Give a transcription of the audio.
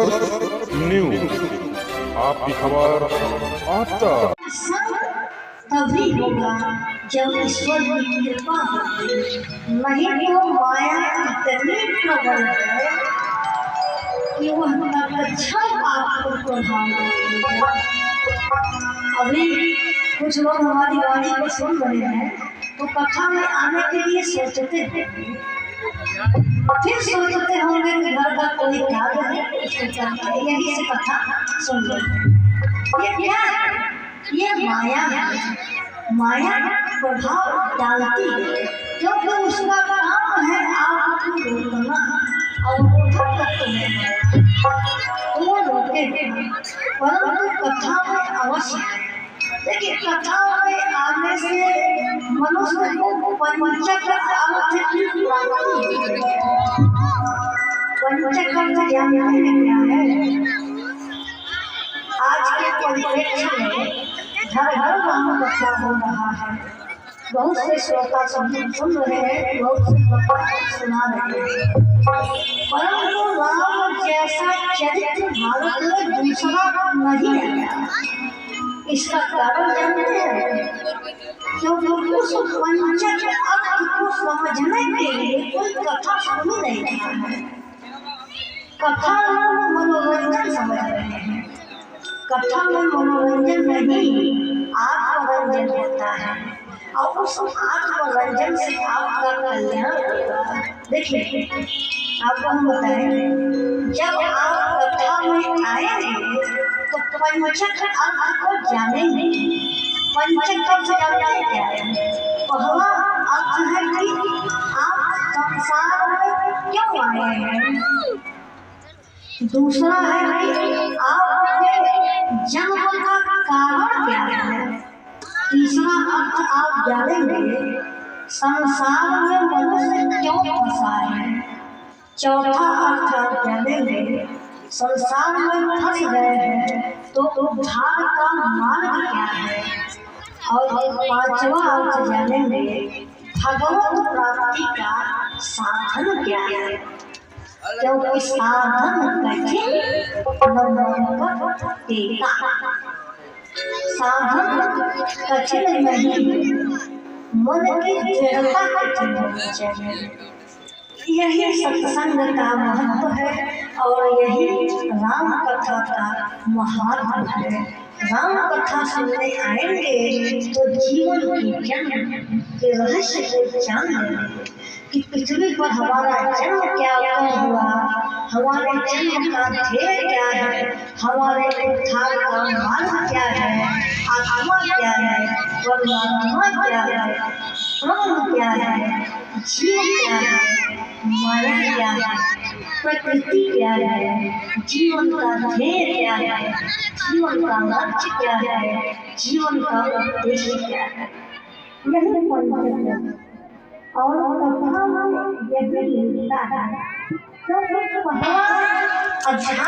News, आपकी खबर आता तभी होगा जब ईश्वर की कृपा होगी, नहीं तो माया इतनी प्रबल है कि वह तत्क्षण आपको प्रभाव। अभी कुछ लोग हमारी वाणी को सुन रहे हैं तो कथा में आने के लिए सोचते हैं, फिर सोचते होंगे कि घर का कोई कार्य है उसको जाना है, यही से कथा सुन रहे। ये क्या है? ये माया है। माया प्रभाव डालती है क्योंकि उसका काम है आपको रोकना और रोक सकते हैं वो रोके, परंतु कथा में अवश्य है। देखिए कथा में आने से मनुष्य को पंचक अर्थ की प्राप्ति होती है। पंचक अर्थ जानते हैं क्या है? आज के परिप्रेक्ष्य में घर घर राम कथा हो रहा है, बहुत से श्रोता सुन रहे हैं, बहुत से कथा सुना रहे हैं, परंतु राम जैसा चरित्र भारत में दूसरा नहीं है। इसका कारण जानते हैं? क्योंकि उस पंचक अर्थ को समझने के लिए कोई कथा सुनी नहीं है। कथा लोग मनोरंजन समझ रहे हैं। कथा में मनोरंजन नहीं, आत्मरंजन होता है और उस आत्मरंजन से आपका कल्याण होगा। देखिए आपको हम बताएं, जब आप कथा में आएंगे तो पंचक अर्थ को जानेंगे। पंचक अर्थ जानते क्या है? पहला अर्थ है कि आप संसार में क्यों आए हैं। दूसरा है कि आपके जन्म का कारण क्या है। तीसरा अर्थ आप जानेंगे संसार में मनुष्य क्यों फंसा है। चौथा अर्थ आप जानेंगे संसार में फंस गए हैं तो उद्धार का मार्ग क्या है। और पांचवा अर्थ जानेंगे भगवत प्राप्ति का साधन क्या है, क्योंकि साधन कठिन साधन कठिन नहीं, मन की दृढ़ता कठिन होनी चाहिए। यही सत्संग का महत्व है और यही राम कथा का महत्व है। राम कथा सुनने आएंगे तो जीवन की जन्म के रहस्य को जान लेंगे कि पृथ्वी पर हमारा जन्म क्या हुआ, हमारे जन्म का ध्येय क्या है, हमारे उद्धार का मार्ग क्या है, आत्मा क्या है, परमात्मा क्या है, ब्रह्म क्या है, जीव क्या है, माया क्या है, प्रकृति क्या है, जीवन का ध्येय क्या है, जीवन का लक्ष्य क्या है, जीवन का उद्देश्य क्या है। यही पंचक है और कथा में यही मिलता है। तो पहला अध्यात्म